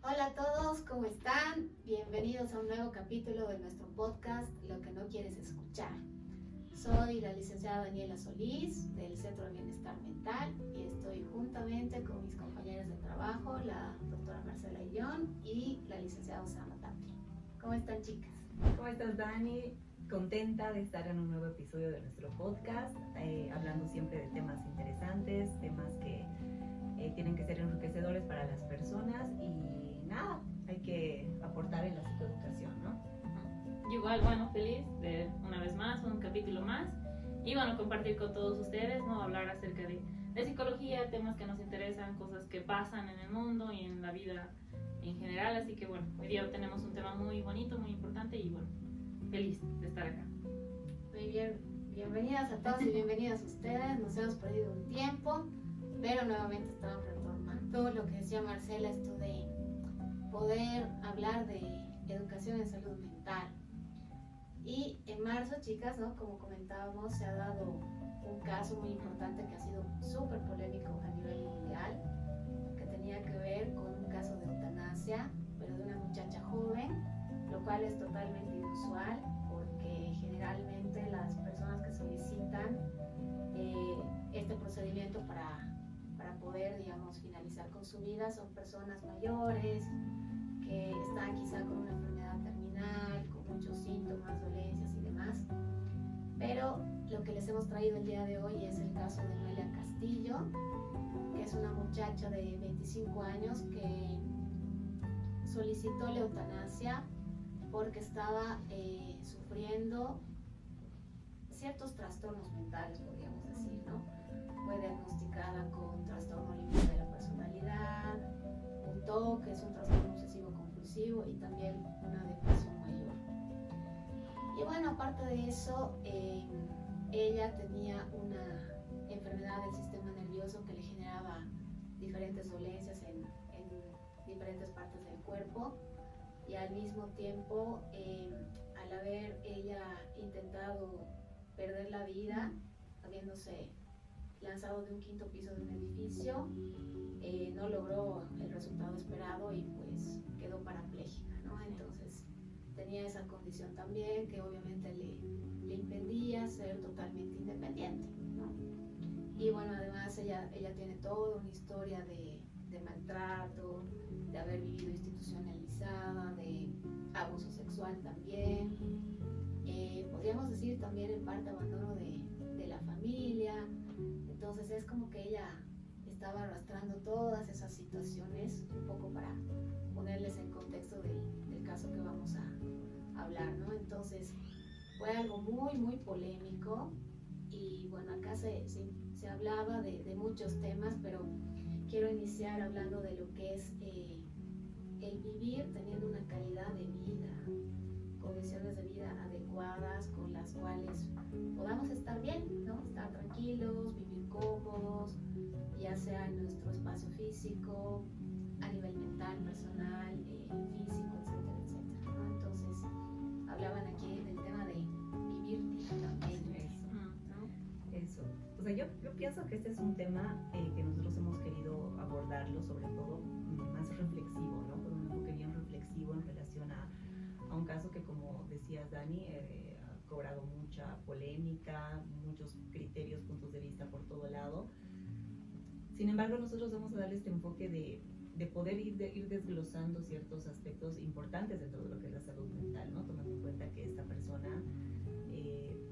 Hola a todos, ¿cómo están? Bienvenidos a un nuevo capítulo de nuestro podcast Lo que no quieres escuchar. Soy la licenciada Daniela Solís del Centro de Bienestar Mental y estoy juntamente con mis compañeras de trabajo, la doctora Marcela Illón y la licenciada Osama Tapia. ¿Cómo están, chicas? ¿Cómo estás, Dani? Contenta de estar en un nuevo episodio de nuestro podcast, hablando siempre de temas interesantes, temas que tienen que ser enriquecedores para las personas y nada, hay que aportar en la psicoeducación, ¿no? Igual, bueno, feliz de una vez más, un capítulo más y bueno, compartir con todos ustedes, ¿no? Hablar acerca de psicología, temas que nos interesan, cosas que pasan en el mundo y en la vida en general, así que bueno, hoy día tenemos un tema muy bonito, muy importante y bueno, feliz de estar acá. Muy bien, bienvenidas a todos y bienvenidas a ustedes. Nos hemos perdido un tiempo, pero nuevamente estamos retomando lo que decía Marcela, esto de poder hablar de educación en salud mental. Y en marzo, chicas, ¿no? Como comentábamos, se ha dado un caso muy importante que ha sido súper polémico a nivel mundial, que tenía que ver con un caso de eutanasia, pero de una muchacha joven, lo cual es totalmente inusual porque generalmente las personas que solicitan este procedimiento para poder, digamos, finalizar con su vida son personas mayores que están quizá con una enfermedad terminal, con muchos síntomas, dolencias y demás. Pero lo que les hemos traído el día de hoy es el caso de Noelia Castillo, que es una muchacha de 25 años que solicitó la eutanasia porque estaba sufriendo ciertos trastornos mentales, podríamos decir, ¿no? Fue diagnosticada con trastorno límite de la personalidad, un TOC, que es un trastorno obsesivo compulsivo, y también una depresión mayor. Y bueno, aparte de eso, ella tenía una enfermedad del sistema nervioso que le generaba diferentes dolencias en diferentes partes del cuerpo, y al mismo tiempo, al haber ella intentado perder la vida, habiéndose lanzado de un quinto piso de un edificio, no logró el resultado esperado y pues quedó parapléjica, ¿no? Entonces tenía esa condición también que obviamente le impedía ser totalmente independiente, ¿no? Y bueno, además ella tiene toda una historia de maltrato, de haber vivido institucionalizada, de abuso sexual también, podríamos decir también en parte abandono de la familia. Entonces es como que ella estaba arrastrando todas esas situaciones, un poco para ponerles en contexto del caso que vamos a hablar, ¿no? Entonces fue algo muy, muy polémico y bueno, acá se hablaba de muchos temas, pero quiero iniciar hablando de lo que es el vivir teniendo una calidad de vida, condiciones de vida adecuadas con las cuales podamos estar bien, ¿no? Estar tranquilos, vivir cómodos, ya sea en nuestro espacio físico, a nivel mental, personal, físico, etcétera, etcétera, ¿no? Entonces, hablaban aquí del tema de vivir dignamente, ¿no? Eso. O sea, yo pienso que este es un tema que nosotros hemos querido abordarlo, sobre todo más reflexivo, ¿no? Con un enfoque bien reflexivo en relación a un caso que, como decías, Dani, ha cobrado mucha polémica, muchos criterios, puntos de vista por todo lado. Sin embargo, nosotros vamos a darle este enfoque de poder ir desglosando ciertos aspectos importantes dentro de lo que es la salud mental, ¿no? Tomando en cuenta que esta persona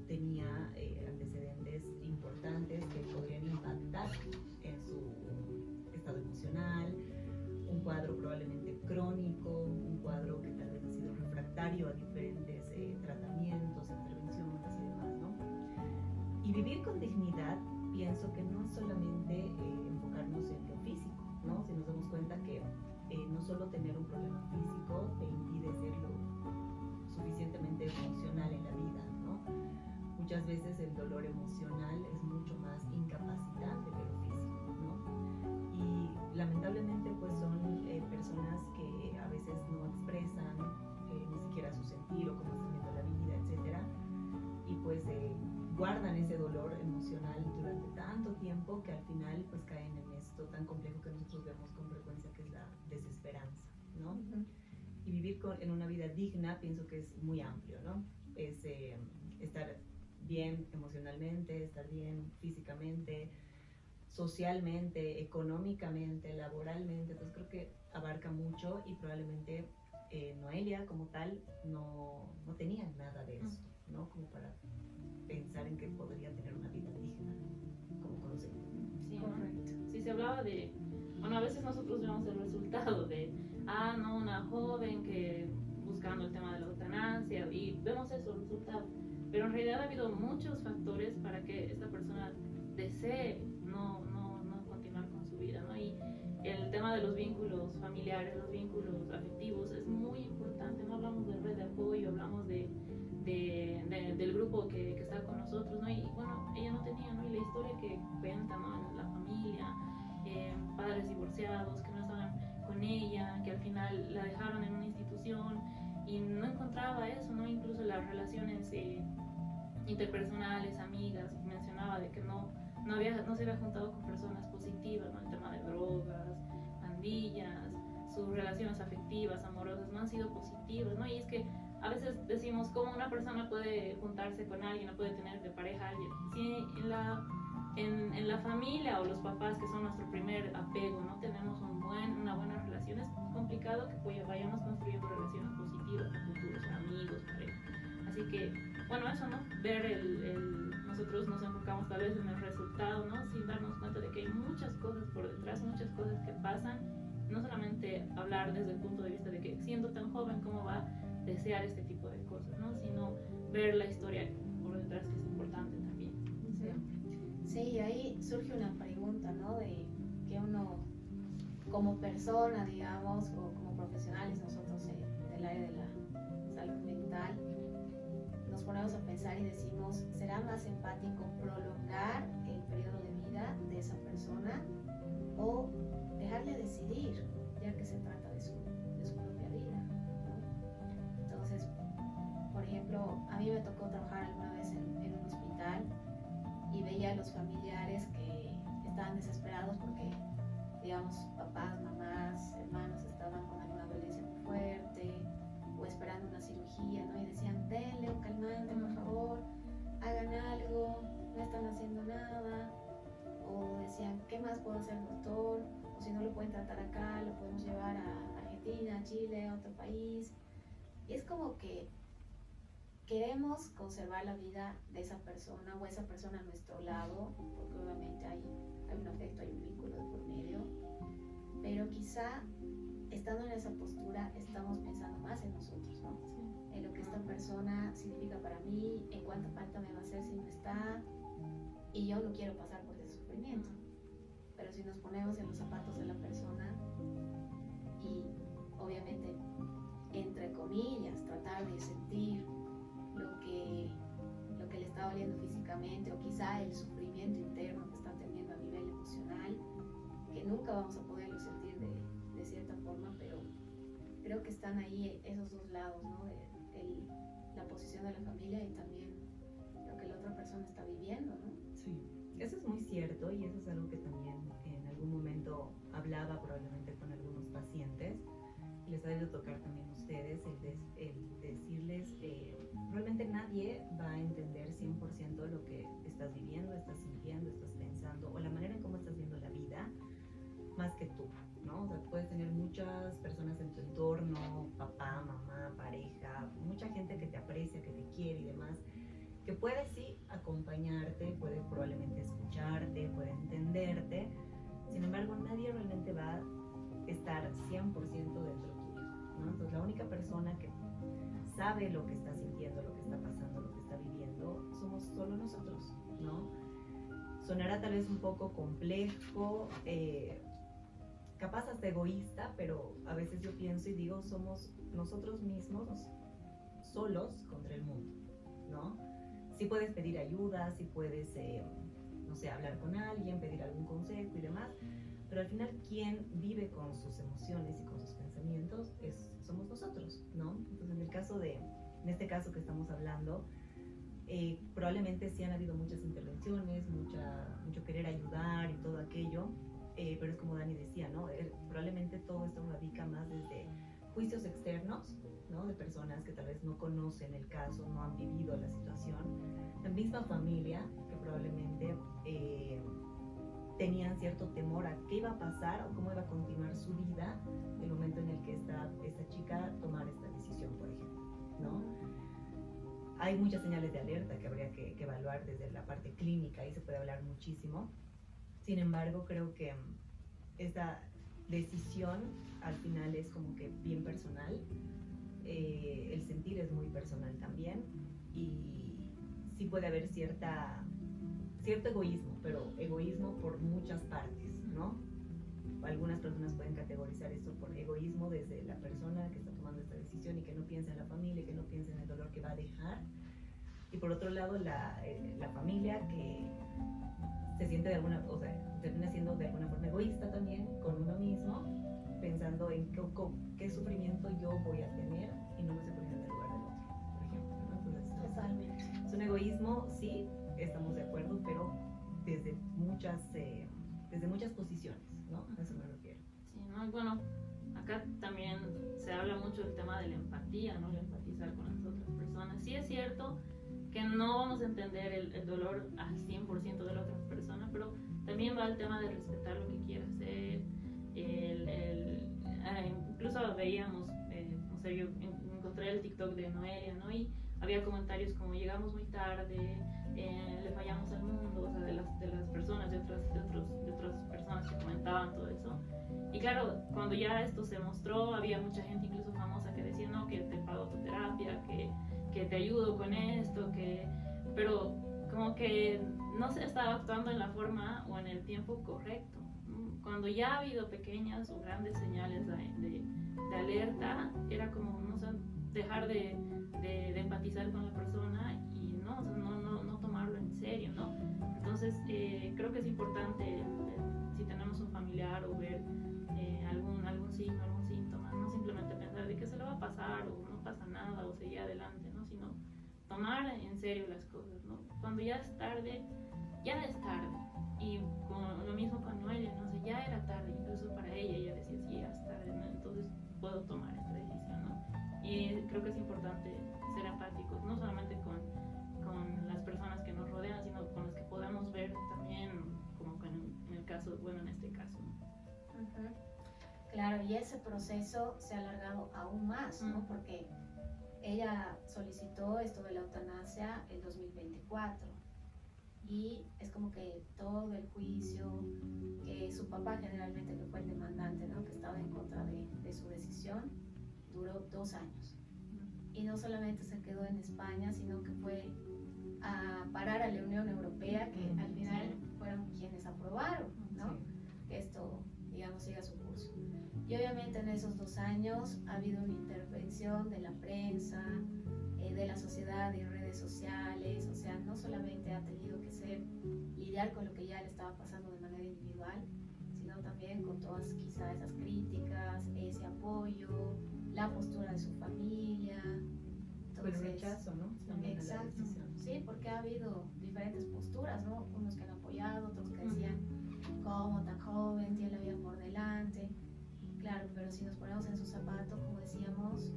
tenía antecedentes importantes que podrían impactar en su estado emocional, un cuadro probablemente crónico, un cuadro que tal vez ha sido refractario a diferentes tratamientos, intervenciones y demás, ¿no? Y vivir con dignidad, pienso que no es solamente enfocarnos en lo físico, ¿no? Si nos damos cuenta que no solo tener un problema físico te impide ser lo suficientemente funcional en la vida, ¿no? Muchas veces el dolor emocional es mucho más incapacitante que lo físico, ¿no? Y lamentablemente pues son personas que a veces no expresan ni siquiera su sentir o cómo están viendo la vida, etcétera, y pues guardan ese dolor emocional durante tanto tiempo que al final pues caen en esto tan complejo que nosotros vemos con frecuencia, que es la desesperanza, ¿no? vivir en una vida digna, pienso que es muy amplio, ¿no? Es estar bien emocionalmente, estar bien físicamente, socialmente, económicamente, laboralmente. Entonces creo que abarca mucho y probablemente Noelia como tal no tenía nada de eso, ¿no? Como para pensar en que podría tener una vida digna como concepto. Sí, Correcto. sí, se hablaba de, bueno, a veces nosotros vemos el resultado de, no, una joven que buscando el tema de la eutanasia y vemos eso, el resultado, pero en realidad ha habido muchos factores para que esta persona desee no continuar con su vida, ¿no? Y el tema de los vínculos familiares, los vínculos afectivos es muy importante, no hablamos de red de apoyo, hablamos del grupo que está con nosotros, ¿no? Y bueno, ella no tenía, ¿no? Y la historia que cuenta, ¿no? En la familia, padres divorciados que no estaban con ella, que al final la dejaron en una institución y no encontraba eso, ¿no? Incluso las relaciones interpersonales, amigas, mencionaba de que no se había juntado con personas positivas, ¿no? El tema de drogas, pandillas, sus relaciones afectivas, amorosas, no han sido positivas, ¿no? Y es que a veces decimos cómo una persona puede juntarse con alguien o puede tener de pareja a alguien. Si en la familia o los papás, que son nuestro primer apego, no tenemos una buena relación, es complicado que vayamos construyendo relaciones positivas con futuros amigos, pareja. Así que, bueno, eso, ¿no? Ver nosotros nos enfocamos tal vez en el resultado, ¿no? Sin darnos cuenta de que hay muchas cosas por detrás, muchas cosas que pasan. No solamente hablar desde el punto de vista de que siendo tan joven, ¿cómo va a desear este tipo de cosas, ¿no? Sino ver la historia por detrás, que es importante también. Sí, y ahí surge una pregunta, ¿no? De que uno, como persona, digamos, o como profesionales, nosotros del área de la salud mental, nos ponemos a pensar y decimos, ¿será más empático prolongar el periodo de vida de esa persona o dejarle decidir, ya que se trata de su propia vida, ¿no? Entonces, por ejemplo, a mí me tocó trabajar alguna vez en un hospital y veía a los familiares que estaban desesperados porque, digamos, papás, mamás, hermanos estaban con alguna dolencia muy fuerte o esperando una cirugía, ¿no? Y decían, denle un calmante, por favor, hagan algo, no están haciendo nada. O decían, ¿qué más puedo hacer, doctor? O si no lo pueden tratar acá, lo podemos llevar a Argentina, Chile, a otro país. Y es como que queremos conservar la vida de esa persona o esa persona a nuestro lado, porque obviamente hay un afecto, hay un vínculo de por medio, pero quizá estando en esa postura estamos pensando más en nosotros, ¿no? En lo que esta persona significa para mí, en cuánta falta me va a hacer si no está, y yo no quiero pasar por ese sufrimiento. Pero si nos ponemos en los zapatos de la persona y obviamente, entre comillas, tratar de sentir lo que le está doliendo físicamente o quizá el sufrimiento interno que está teniendo a nivel emocional, que nunca vamos a poderlo sentir de cierta forma, pero creo que están ahí esos dos lados, ¿no? La posición de la familia y también lo que la otra persona está viviendo, ¿no? Sí, eso es muy cierto y eso es algo que también en algún momento hablaba probablemente con algunos pacientes y les ha debido tocar también a ustedes el decirles realmente nadie va a entender 100% lo que estás viviendo, estás sintiendo, estás pensando o la manera en cómo estás viendo la vida más que tú, ¿no? O sea, puedes tener muchas personas en tu entorno, papá, mamá, pareja, mucha gente que te aprecia, que te quiere y demás, que puede sí acompañarte, puede probablemente escucharte, puede entenderte, sin embargo nadie realmente va a estar 100% dentro tuyo, ¿no? Entonces la única persona que sabe lo que está sintiendo, lo que está pasando, lo que está viviendo, somos solo nosotros, ¿no? Sonará tal vez un poco complejo, capaz hasta egoísta, pero a veces yo pienso y digo, somos nosotros mismos solos contra el mundo, ¿no? Sí puedes pedir ayuda, sí puedes, no sé, hablar con alguien, pedir algún consejo y demás, pero al final quien vive con sus emociones y con sus pensamientos somos nosotros, ¿no? Entonces en este caso que estamos hablando, probablemente sí han habido muchas intervenciones, mucho querer ayudar y todo aquello, pero es como Dani decía, ¿no? Probablemente todo esto radica más desde juicios externos, ¿no? De personas que tal vez no conocen el caso, no han vivido la situación, la misma familia que probablemente tenían cierto temor a qué iba a pasar o cómo iba a continuar su vida el momento en el que esta chica tomara esta decisión, por ejemplo, ¿no? Hay muchas señales de alerta que habría que evaluar desde la parte clínica y se puede hablar muchísimo. Sin embargo, creo que esta decisión al final es como que bien personal, el sentir es muy personal también y sí puede haber cierto egoísmo, pero egoísmo por muchas partes, ¿no? Algunas personas pueden categorizar esto por egoísmo desde la persona que está tomando esta decisión y que no piensa en la familia, que no piensa en el dolor que va a dejar, y por otro lado la familia que se siente de alguna, o sea, termina siendo de alguna forma egoísta también con uno mismo, pensando en qué sufrimiento yo voy a tener y no me estoy poniendo en el lugar del otro, por ejemplo, ¿no? Entonces, Totalmente. es un egoísmo, sí, estamos de acuerdo, pero desde muchas posiciones, ¿no? A eso me refiero. Sí, ¿no? Y bueno, acá también se habla mucho del tema de la empatía, ¿no? El empatizar con las otras personas. Sí es cierto que no vamos a entender el dolor al 100% de la otra persona, pero también va el tema de respetar lo que quiera hacer. Incluso veíamos, no sé, yo encontré el TikTok de Noelia, ¿no? Y había comentarios como llegamos muy tarde, le fallamos al mundo, o sea, de las personas, de otras personas que comentaban todo eso. Y claro, cuando ya esto se mostró, había mucha gente, incluso famosa, que decía, no, que te pago tu terapia, que te ayudo con esto, pero como que no se estaba actuando en la forma o en el tiempo correcto. Cuando ya ha habido pequeñas o grandes señales de alerta, era como, no sé, dejar de empatizar con la persona y no tomarlo en serio, ¿no? Entonces, creo que es importante, si tenemos un familiar o ver algún signo, algún síntoma, no simplemente pensar de que se le va a pasar o no pasa nada o seguir adelante, ¿no? Sino tomar en serio las cosas, ¿no? Cuando ya es tarde, ya es tarde. Y lo mismo con Noelia, ¿no? O sea, ya era tarde, incluso para ella decía, sí, ya es tarde, ¿no? Entonces puedo tomar esta decisión, ¿no? Y creo que es importante ser empáticos, no solamente con las personas que nos rodean, sino con las que podemos ver también, como en el caso, bueno, en este caso, ¿no? Uh-huh. Claro, y ese proceso se ha alargado aún más, ¿no? Porque ella solicitó esto de la eutanasia en 2024 y es como que todo el juicio, que su papá generalmente, que fue el demandante, ¿no? Que estaba en contra de su decisión, duró 2 años. Y no solamente se quedó en España, sino que fue a parar a la Unión Europea, que al final fueron quienes aprobaron, ¿no? Que esto, digamos, siga su curso. Y obviamente en esos 2 años ha habido una intervención de la prensa, de la sociedad y redes sociales, o sea, no solamente ha tenido que lidiar con lo que ya le estaba pasando de manera individual, sino también con todas quizá esas críticas, ese apoyo, la postura de su familia. Entonces, el rechazo, ¿no? También exacto, sí, porque ha habido diferentes posturas, ¿no? Unos que han apoyado, otros que decían, ¿cómo tan joven? Tiene la vida por delante. Claro, pero si nos ponemos en sus zapatos, como decíamos,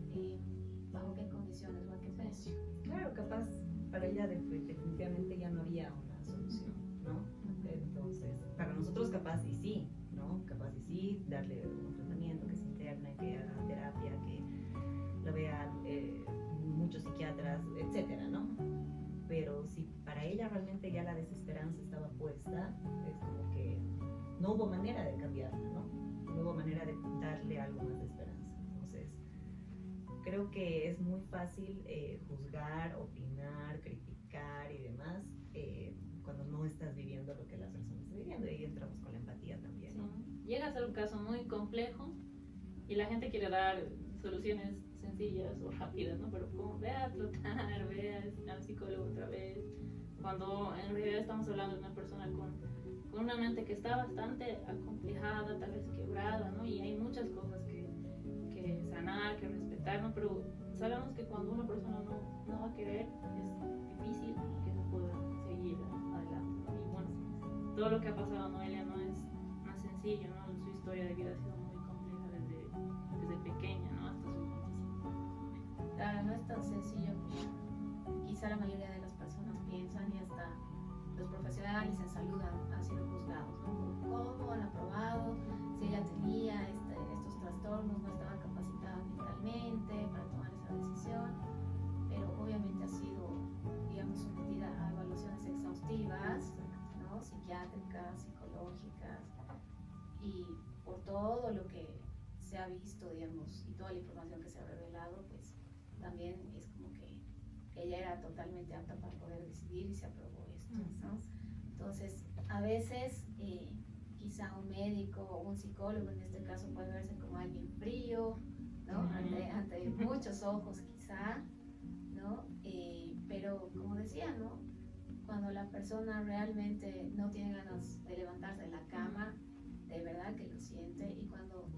¿bajo qué condiciones o a qué precio? Claro, capaz para ella definitivamente ya no había una solución, ¿no? Entonces, para nosotros capaz y sí, ¿no? Capaz y sí, darle un tratamiento que se interne, que haga terapia, que lo vean muchos psiquiatras, etcétera, ¿no? Pero si para ella realmente ya la desesperanza estaba puesta, es como que no hubo manera de cambiarla, ¿no? No hubo manera de darle algo más de esperanza. Entonces, creo que es muy fácil juzgar, opinar, criticar y demás cuando no estás viviendo lo que la persona está viviendo, y ahí entramos con la empatía también, ¿no? Sí. Llega a ser un caso muy complejo y la gente quiere dar soluciones sencillas o rápidas, ¿no? Pero como ve a trotar, ve al psicólogo otra vez, cuando en realidad estamos hablando de una persona con una mente que está bastante acomplejada, tal vez quebrada, ¿no? Y hay muchas cosas que sanar, que respetar, ¿no? Pero sabemos que cuando una persona no va a querer, es difícil que se pueda seguir adelante, ¿no? Y bueno, todo lo que ha pasado a Noelia no es más sencillo, ¿no? Su historia de vida ha sido muy compleja desde pequeña, ¿no? Hasta su sencillo que quizá la mayoría de las personas piensan, y hasta los profesionales en salud han sido juzgados, ¿no? ¿Cómo han aprobado? Si ella tenía estos trastornos, no estaba capacitada mentalmente para tomar esa decisión, pero obviamente ha sido, digamos, sometida a evaluaciones exhaustivas, ¿no? Psiquiátricas, psicológicas, y por todo lo que se ha visto, digamos, y toda la información que se ha revelado, pues también es como que ella era totalmente apta para poder decidir y se aprobó esto, ¿no? Entonces, a veces quizá un médico o un psicólogo en este caso puede verse como alguien frío, ¿no? Ante muchos ojos quizá, ¿no? Pero como decía, ¿no? Cuando la persona realmente no tiene ganas de levantarse de la cama, de verdad que lo siente, y cuando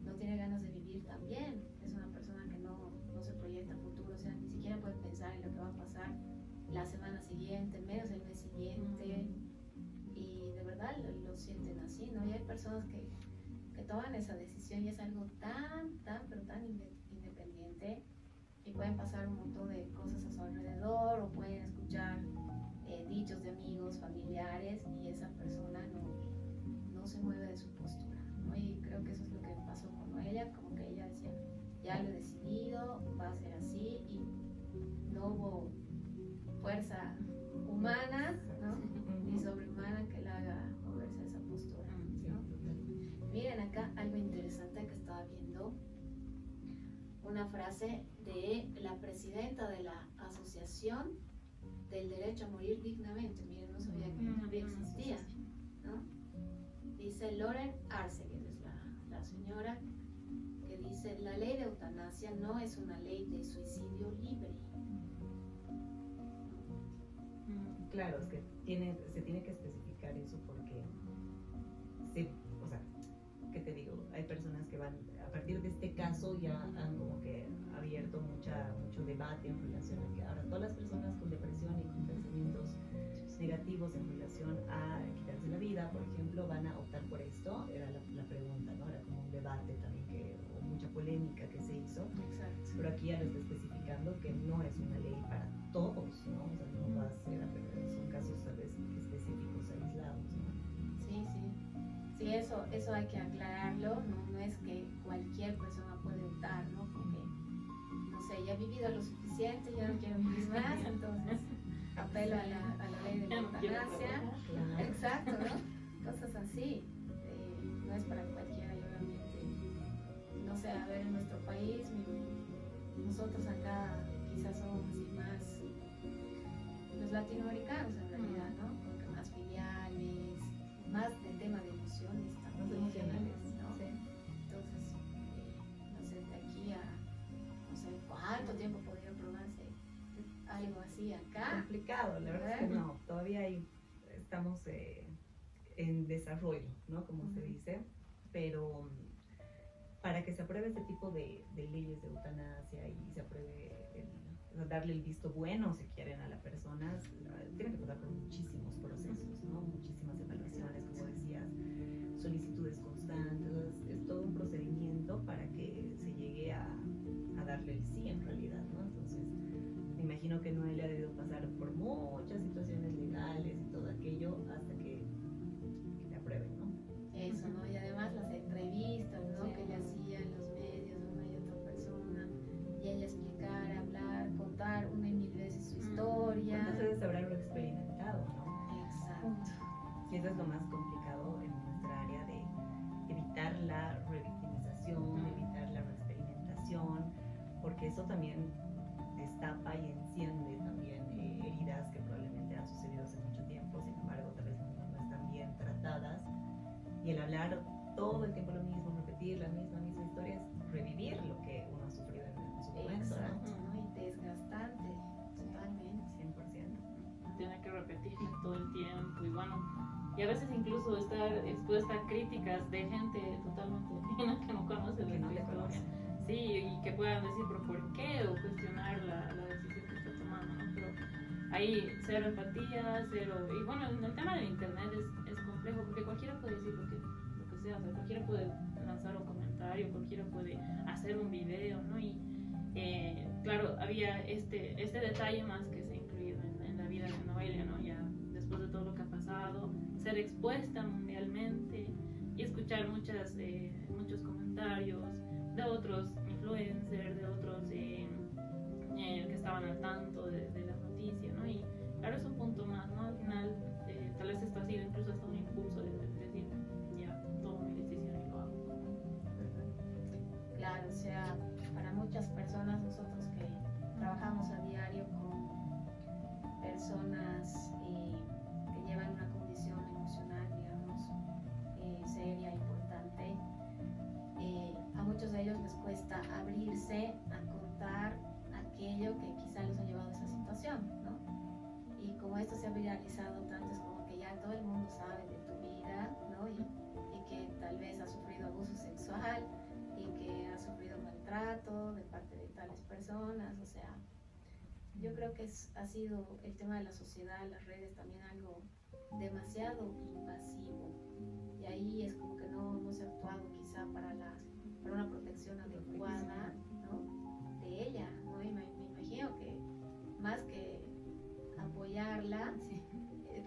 no tiene ganas de vivir también, es una persona que no se proyecta a futuro, o sea, ni siquiera puede pensar en lo que va a pasar la semana siguiente, menos el mes siguiente, y de verdad lo sienten así, ¿no? Y hay personas que toman esa decisión y es algo pero tan independiente, y pueden pasar un montón de cosas a su alrededor, o pueden escuchar dichos de amigos, familiares, y esa persona no se mueve de su postura, ¿no? Y creo que eso es lo que pasó con ella, como que ella decía, ya lo he decidido, va a ser así, y no hubo fuerza humana, ¿no? Ni sobrehumana que la haga moverse de esa postura, ¿no? Miren acá algo interesante que estaba viendo, una frase de la presidenta de la Asociación del Derecho a Morir Dignamente. Miren, no sabía que existía, ¿no? Dice Lauren Arceguer, es la señora, que dice: la ley de eutanasia no es una ley de suicidio libre. Claro, es que se tiene que especificar eso porque, o sea, ¿qué te digo? Hay personas que van, a partir de este caso ya han como que abierto mucho debate en relación a que ahora todas las personas con depresión y con pensamientos negativos en relación a quitarse la vida, por ejemplo, van a optar por esto. Era la pregunta, ¿no? Era como un debate también, o mucha polémica que se hizo. Exacto. Pero aquí ya lo está especificando que no es una ley para todos, ¿no? O sea, no va a ser, son casos tal vez específicos, aislados, ¿no? Sí, eso hay que aclararlo, no es que cualquier persona puede optar, ¿no? Porque, no sé, ya he vivido lo suficiente, ya no quiero vivir más, entonces apelo a la ley de la eutanasia. Claro. Exacto, ¿no? Cosas así. No es para cualquiera, y obviamente, no sé, a ver, en nuestro país, nosotros acá quizás somos así más los latinoamericanos en realidad, ¿no? Como que más filiales, más del tema de emociones también, Más emocionales, ¿no? sí. Entonces, no sé, de aquí a, no sé, ¿cuánto tiempo podría probarse algo así acá? Complicado, la verdad es que no, todavía estamos en desarrollo, ¿no? Como se dice, pero para que se apruebe este tipo de leyes de eutanasia y se apruebe o sea, darle el visto bueno, si quieren, a la persona, tiene que pasar por muchísimos procesos, ¿no? Muchísimas evaluaciones, como decías, solicitudes constantes, es todo un procedimiento para que se llegue a darle el sí en realidad, ¿no? Entonces, me imagino que Noelia ha debido pasar por muchas situaciones legales y todo aquello hasta que le aprueben, ¿no? Eso, ¿no? Y además las entrevistas, ¿no? Sí. Que le hacían los medios, una y otra persona, y ella explicar, hablar, contar una y mil veces su historia. ¿Cuántas veces habrá experimentado, no? Exacto. Y eso es lo más complicado en nuestra área, de evitar la revictimización, evitar la reexperimentación, porque eso también destapa y enciende también heridas que probablemente han sucedido hace mucho tiempo, sin embargo tal vez no están bien tratadas, y el hablar todo el tiempo lo mismo, repetir la misma historia, es revivir lo que uno ha sufrido en su momento, Exacto, ¿no? ¿no? Y desgastante, totalmente. 100%. Tiene que repetir todo el tiempo, y bueno, y a veces incluso estar expuesta a críticas de gente totalmente ajena que no conoce Que de no tu te historia. conoce. Sí, y que puedan decir pero por qué, o cuestionar la decisión que está tomando, ¿no? Pero ahí cero empatía, cero, y bueno, en el tema del internet es complejo porque cualquiera puede decir lo que sea, o sea, cualquiera puede lanzar un comentario, cualquiera puede hacer un video, ¿no? Y claro, había este detalle más que se ha incluido en la vida de Noelia, ¿no? Ya después de todo lo que ha pasado, ser expuesta mundialmente y escuchar muchos comentarios de otros influencers, de otros que estaban al tanto de las noticias, ¿no? Y claro, es un punto más, ¿no? Al final, tal vez esto ha sido incluso hasta un impulso de decir, ya, tomo mi decisión y lo hago. Claro, o sea, para muchas personas, nosotros que trabajamos a diario con personas que llevan una condición emocional, digamos, seria, importante, a muchos de ellos les cuesta abrirse a contar aquello que quizá los ha llevado a esa situación, ¿no? Y como esto se ha viralizado tanto, es como que ya todo el mundo sabe de tu vida, ¿no? Y que tal vez has sufrido abuso sexual y que has sufrido maltrato de parte de tales personas, o sea, yo creo que ha sido el tema de la sociedad, las redes, también algo demasiado invasivo, y ahí es como que no se ha actuado quizá para una protección adecuada, ¿no? De ella, ¿no? Y me imagino que más que apoyarla, Sí.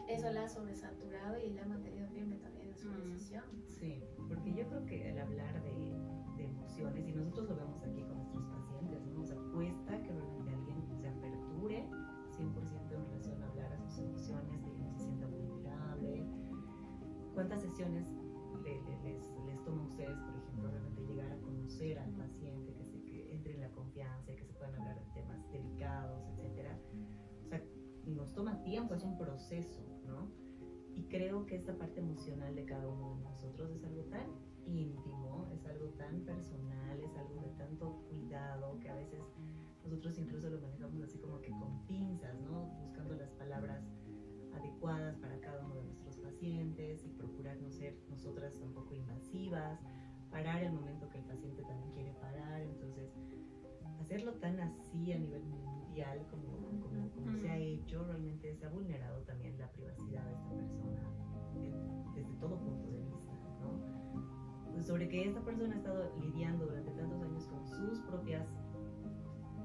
eso la ha sobresaturado y la ha mantenido firme también en su decisión. Sí, porque yo creo que el hablar de emociones, y nosotros lo vemos aquí con nuestros pacientes, ¿no? O sea, cuesta que realmente alguien se aperture 100% en relación a hablar a sus emociones, que no se sienta vulnerable. ¿Cuántas sesiones les toma a ustedes, por ejemplo, realmente llegar a conocer al paciente, que entre en la confianza y que se puedan hablar de temas delicados, etcétera? O sea, nos toma tiempo, es un proceso, ¿no? Y creo que esta parte emocional de cada uno de nosotros es algo tan íntimo, es algo tan personal, es algo de tanto cuidado que a veces nosotros incluso lo manejamos así como que con pinzas, ¿no? Buscando las palabras adecuadas para cada uno de nuestros pacientes y procurar no ser nosotras tampoco invasivas, parar el momento que el paciente también quiere parar. Entonces, hacerlo tan así a nivel mundial como se ha hecho, realmente se ha vulnerado también la privacidad de esta persona desde todo punto de vista, ¿no? Pues sobre que esta persona ha estado lidiando durante tantos años con sus propias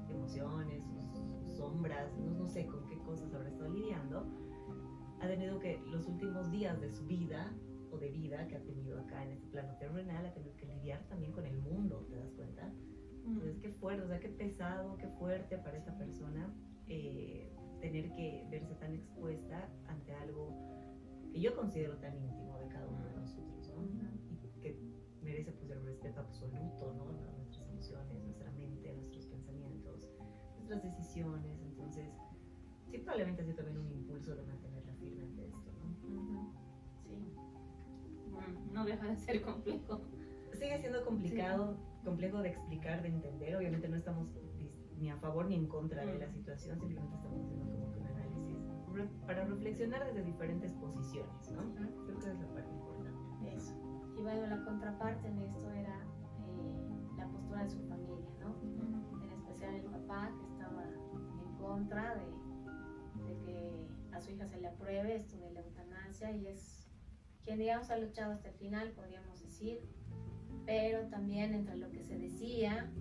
emociones, sus sombras, no sé con qué cosas habrá estado lidiando, ha tenido que los últimos días de su vida o de vida que ha tenido acá en este plano terrenal, ha tenido que lidiar también con el mundo, ¿te das cuenta? Entonces, qué fuerte, o sea, qué pesado, qué fuerte para esta persona tener que verse tan expuesta ante algo que yo considero tan íntimo de cada uno de nosotros, ¿no? Y que merece pues el respeto absoluto, ¿no? Nuestras emociones, nuestra mente, nuestros pensamientos, nuestras decisiones. Entonces, sí, probablemente ha sido también un impulso de mantenerla firme ante esto, ¿no? Sí. No deja de ser complejo. Sigue siendo complicado, complejo de explicar, de entender. Obviamente no estamos ni a favor ni en contra de la situación, simplemente estamos haciendo como que un análisis para reflexionar desde diferentes posiciones, ¿no? Creo que esa es la parte importante. Eso. Y bueno, la contraparte en esto era la postura de su familia, ¿no? En especial el papá, que estaba en contra de que a su hija se le apruebe esto de la eutanasia, y es quien, digamos, ha luchado hasta el final, podríamos decir. Pero también entre lo que se decía,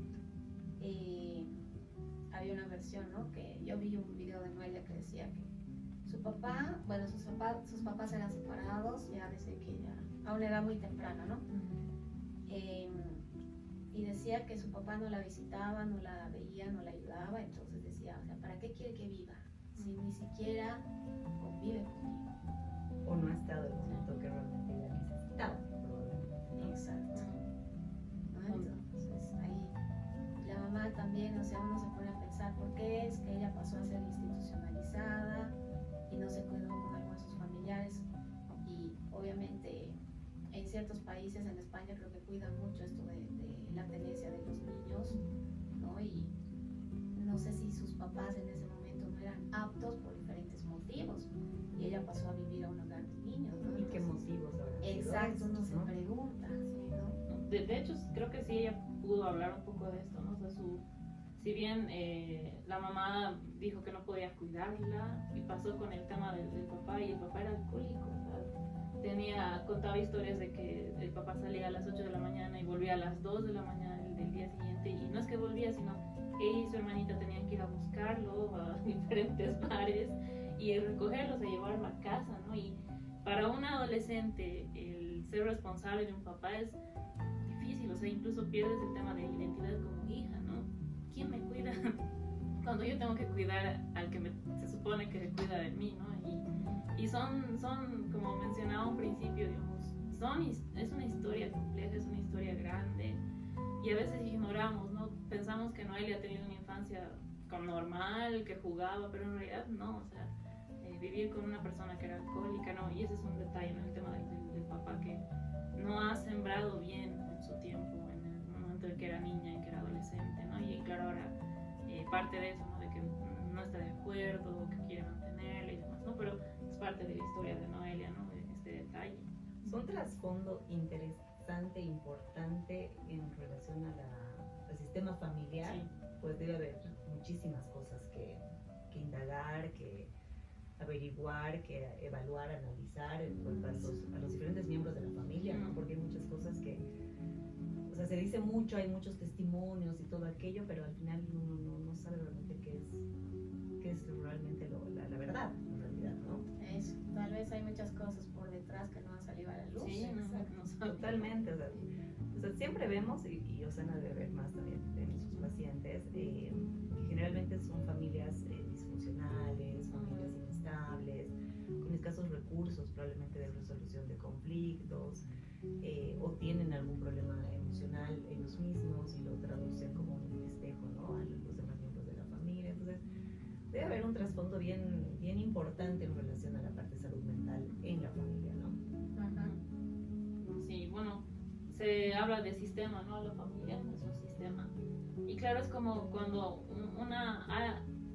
había una versión, ¿no? Que yo vi un video de Noelia que decía que su papá, bueno, sus papás eran separados ya desde que ella, a una edad muy temprana, ¿no? Y decía que su papá no la visitaba, no la veía, no la ayudaba, entonces decía, o sea, ¿para qué quiere que viva si ni siquiera convive conmigo? O no ha estado el momento que realmente ella necesitaba, probablemente. Exacto. ¿No? Entonces ahí la mamá también, o sea, uno se pone a pensar por qué es que ella pasó a ser institucionalizada y no se cuidó con algunos de sus familiares. Y obviamente en ciertos países, en España creo que cuidan mucho esto de la tenencia de los niños, ¿no? Y no sé si sus papás en ese momento no eran aptos por diferentes motivos y ella pasó a vivir a un hogar de niños, ¿no? ¿Y qué motivos habrán sido Exacto, uno esos, se ¿no? pregunta, ¿sí, no? De hecho, creo que sí ella pudo hablar un poco de esto, ¿no? O sea, si bien la mamá dijo que no podía cuidarla y pasó con el tema del papá, y el papá era alcohólico, o sea, contaba historias de que el papá salía a las 8 de la mañana y volvía a las 2 de la mañana del día siguiente, y no es que volvía, sino ella y su hermanita tenían que ir a buscarlo a diferentes bares y recogerlos, a llevarlo a casa, ¿no? Y para un adolescente el ser responsable de un papá es difícil, o sea, incluso pierdes el tema de identidad como hija, ¿no? ¿Quién me cuida cuando yo tengo que cuidar al que se supone que se cuida de mí, ¿no? Y son, como mencionaba a un principio, digamos, es una historia compleja, es una historia grande, y a veces ignoramos, ¿no? Pensamos que Noelia ha tenido una infancia como normal, que jugaba, pero en realidad no, o sea, vivir con una persona que era alcohólica, ¿no? Y ese es un detalle, ¿no? El tema del papá que no ha sembrado bien en su tiempo, en el momento en que era niña, en que era adolescente, ¿no? Y claro, ahora parte de eso, ¿no? De que no está de acuerdo, que quiere mantenerla y demás, ¿no? Pero es parte de la historia de Noelia, ¿no? De este detalle. Es un trasfondo interesante, importante en relación al sistema familiar. Sí. Pues debe haber muchísimas cosas que indagar, que averiguar, que evaluar, analizar pues, a los diferentes miembros de la familia, ¿no? Porque hay muchas cosas que, o sea, se dice mucho, hay muchos testimonios y todo aquello, pero al final uno no sabe realmente qué es realmente la verdad, en realidad, ¿no? Eso, tal vez hay muchas cosas por detrás que no han salido a la luz. Sí, Totalmente, o sea, siempre vemos, y Osana debe ver más también en sus pacientes, que generalmente son familias disfuncionales, familias inestables, con escasos recursos probablemente de resolución de conflictos, o tienen algún problema emocional ellos mismos y lo traducen como un espejo, ¿no? A los demás miembros de la familia. Entonces, debe haber un trasfondo bien importante en relación a la parte de salud mental en la familia, ¿no? Ajá. Sí, bueno, se habla de sistema, ¿no? La familia es un sistema. Y claro, es como cuando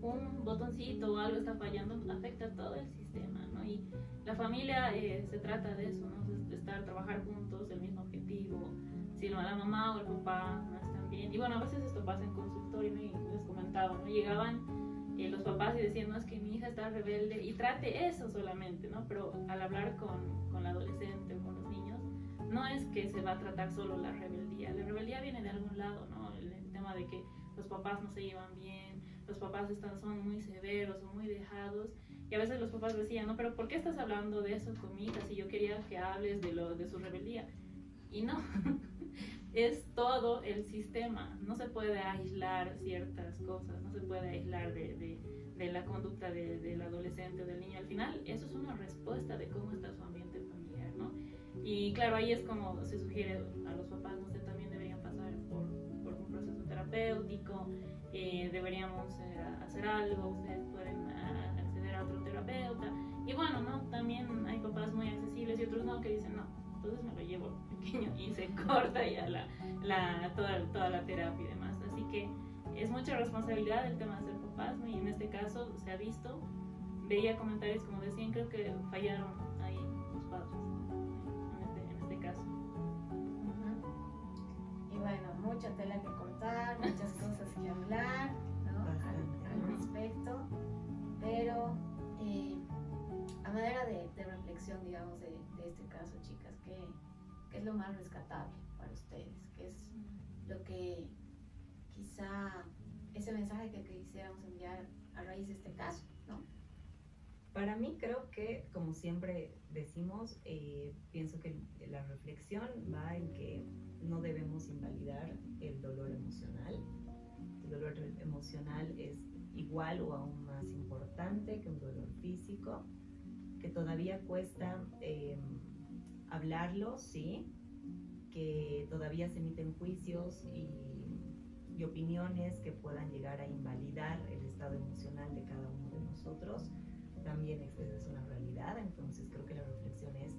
un botoncito o algo está fallando, afecta a todo el sistema, ¿no? Y la familia se trata de eso, ¿no? De trabajar juntos, el mismo objetivo. Si la mamá o el papá no están bien. Y bueno, a veces esto pasa en consultorio, ¿no? Y les comentaba, ¿no? Llegaban los papás y decían, no, es que mi hija está rebelde, y trate eso solamente, ¿no? Pero al hablar con la adolescente o con los niños, no es que se va a tratar solo la rebeldía viene de algún lado, ¿no? El tema de que los papás no se llevan bien, los papás son muy severos o muy dejados, y a veces los papás decían, no, pero ¿por qué estás hablando de eso con mi hija si yo quería que hables de su rebeldía? Y no, es todo el sistema, no se puede aislar ciertas cosas, no se puede aislar de la conducta del adolescente o del niño. Al final, eso es una respuesta de cómo está su ambiente familiar, ¿no? Y claro, ahí es como se sugiere a los papás, no sé, también deberían pasar por un proceso terapéutico, deberíamos hacer algo, ustedes pueden acceder a otro terapeuta. Y bueno, ¿no? También hay papás muy accesibles y otros no, que dicen, no, entonces me lo llevo pequeño y se corta ya toda la terapia y demás. Así que es mucha responsabilidad el tema de ser papás, ¿no? Y en este caso se ha visto, veía comentarios como decían, creo que fallaron ahí los padres en este caso. Y bueno, mucha tela que cortar, muchas cosas que hablar, ¿no? al respecto, pero a manera de reflexión, digamos, de este caso, chicas, ¿qué es lo más rescatable para ustedes? ¿Qué es lo que quizá ese mensaje que quisiéramos enviar a raíz de este caso, ¿no? Para mí creo que, como siempre decimos, pienso que la reflexión va en que no debemos invalidar el dolor emocional. El dolor emocional es igual o aún más importante que un dolor físico, que todavía cuesta hablarlo, sí, que todavía se emiten juicios y opiniones que puedan llegar a invalidar el estado emocional de cada uno de nosotros. También esa es una realidad. Entonces creo que la reflexión es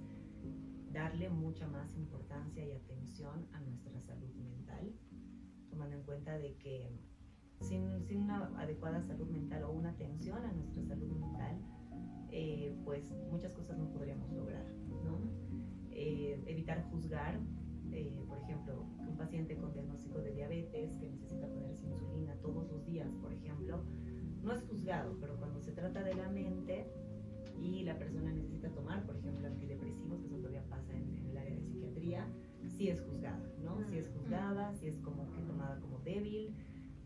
darle mucha más importancia y atención a nuestra salud mental, tomando en cuenta de que sin una adecuada salud mental o una atención a nuestra salud mental, pues muchas cosas no podríamos lograr, ¿no? Evitar juzgar, por ejemplo, un paciente con diagnóstico de diabetes que necesita ponerse insulina todos los días, por ejemplo, no es juzgado, pero cuando se trata de la mente y la persona necesita tomar, por ejemplo, antidepresivos, que eso todavía pasa en el área de psiquiatría, sí es juzgada, ¿no? Sí es juzgada, sí es como que tomada como débil,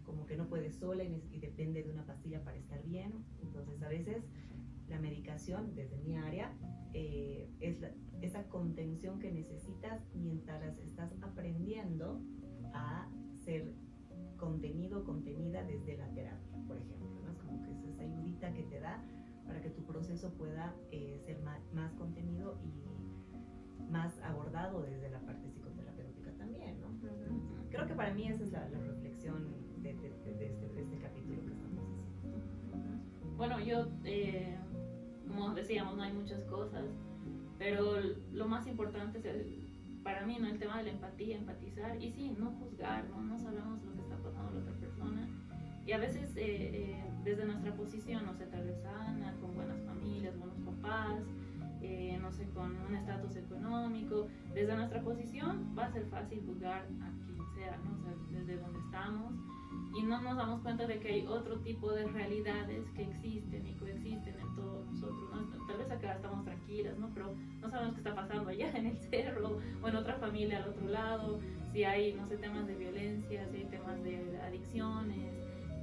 como que no puede sola y depende de una pastilla para estar bien. Entonces, a veces la medicación, desde mi área, es esa contención que necesitas mientras estás aprendiendo a ser contenido, contenida desde la terapia, por ejemplo, ¿no? Es como que es esa ayudita que te da para que tu proceso pueda ser más contenido y más abordado desde la parte psicoterapéutica también, ¿no? Creo que para mí esa es la reflexión de este capítulo que estamos haciendo. Bueno, yo, como decíamos, no hay muchas cosas, pero lo más importante es para mí, ¿no? El tema de la empatía, empatizar, y sí, no juzgar, no sabemos lo que está pasando la otra persona, y a veces desde nuestra posición, no sé, tal vez sana, con buenas familias, buenos papás, no sé, con un estatus económico, desde nuestra posición va a ser fácil juzgar a quien sea, ¿no? O sea, desde donde estamos, y no nos damos cuenta de que hay otro tipo de realidades que existen y coexisten en todos nosotros, ¿no? Tal vez acá estamos tranquilas, ¿no? Pero no sabemos qué está pasando allá en el cerro o en otra familia al otro lado, si hay, no sé, temas de violencia, si hay temas de adicciones,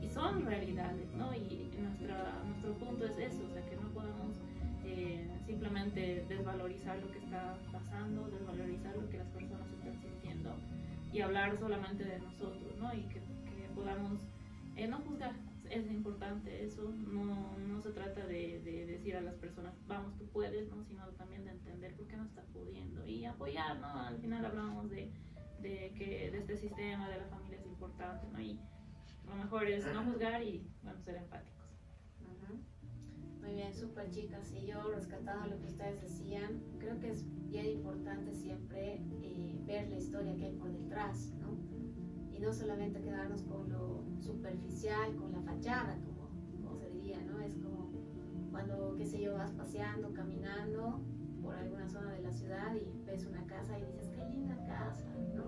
y son realidades, ¿no? Y nuestro punto es eso, o sea, que no podemos simplemente desvalorizar lo que está pasando, desvalorizar lo que las personas están sintiendo y hablar solamente de nosotros, ¿no? Y que podamos no juzgar. Es importante eso, no se trata de decir a las personas, vamos, tú puedes, ¿no? Sino también de entender por qué no está pudiendo y apoyar, ¿no? Al final hablamos de este sistema, de la familia es importante, ¿no? Y lo mejor es no juzgar y, bueno, ser empáticos. Muy bien, súper chicas. Y yo, rescatando lo que ustedes decían, creo que es bien importante siempre ver la historia que hay por detrás, ¿no? Y no solamente quedarnos con lo superficial, con la fachada, como se diría, ¿no? Es como cuando, qué sé yo, vas paseando, caminando por alguna zona de la ciudad y ves una casa y dices, qué linda casa, ¿no?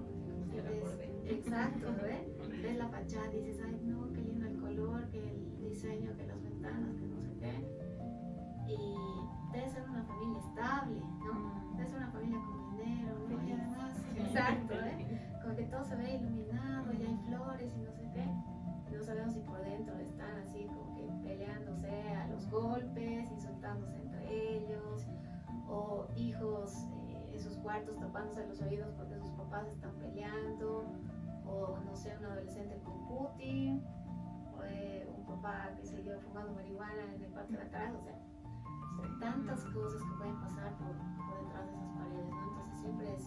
Exacto, ¿ves? Ves la fachada y dices, ay, no, qué lindo el color, que el diseño, que las ventanas, que no sé qué. Y debe ser una familia estable, ¿no? Debe ser una familia con dinero, ¿no? Y además, exacto, como que todo se ve iluminado y hay flores y no sé qué. Y no sabemos si por dentro están así como que peleándose a los golpes, insultándose entre ellos, o hijos en sus cuartos tapándose los oídos porque sus papás están peleando, o no sé, un adolescente con Putin, o un papá que siguió fumando marihuana en el patio de atrás, o sea, tantas cosas que pueden pasar por detrás de esas paredes, ¿no? Entonces siempre es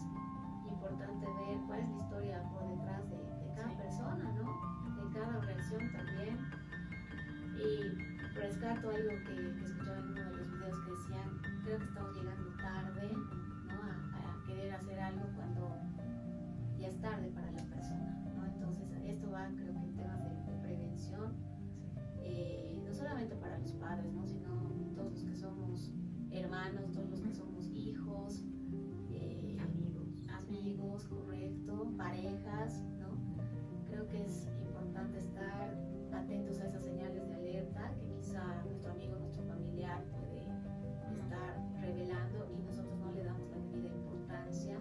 importante ver cuál es la historia por detrás de cada persona, ¿no? De cada reacción también. Y rescato algo que escuchaba en uno de los videos que decían, creo que estamos llegando tarde, ¿no? A querer hacer algo cuando ya es tarde para la persona, ¿no? Entonces esto va, creo que en temas de prevención, no solamente para los padres, ¿no? Sino todos los que somos hermanos, todos los que somos hijos, amigos, correcto, parejas, ¿no? Creo que es importante estar atentos a esas señales de alerta que quizá nuestro amigo, nuestro familiar puede estar revelando y nosotros no le damos la debida importancia.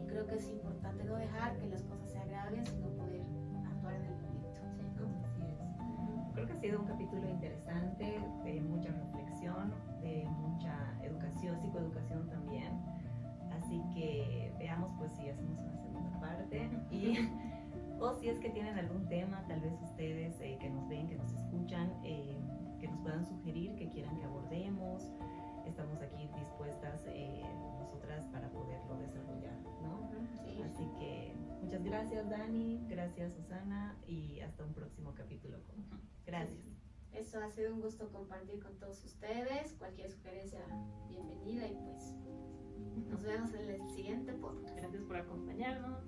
Y creo que es importante no dejar que las cosas se agraven, sino poder actuar en el momento, ¿no? Así es. Creo que ha sido un capítulo interesante, de mucha reflexión, de mucha educación, psicoeducación también. Así que veamos pues si hacemos una segunda parte o si es que tienen algún tema, tal vez ustedes que nos ven, que nos escuchan, que nos puedan sugerir, que quieran que abordemos. Estamos aquí dispuestas nosotras para poderlo desarrollar, ¿no? Sí. Así que muchas gracias, Dani, gracias, Susana, y hasta un próximo capítulo. Gracias. Eso ha sido un gusto compartir con todos ustedes. Cualquier sugerencia, bienvenida y pues nos vemos en el siguiente podcast. Gracias por acompañarnos.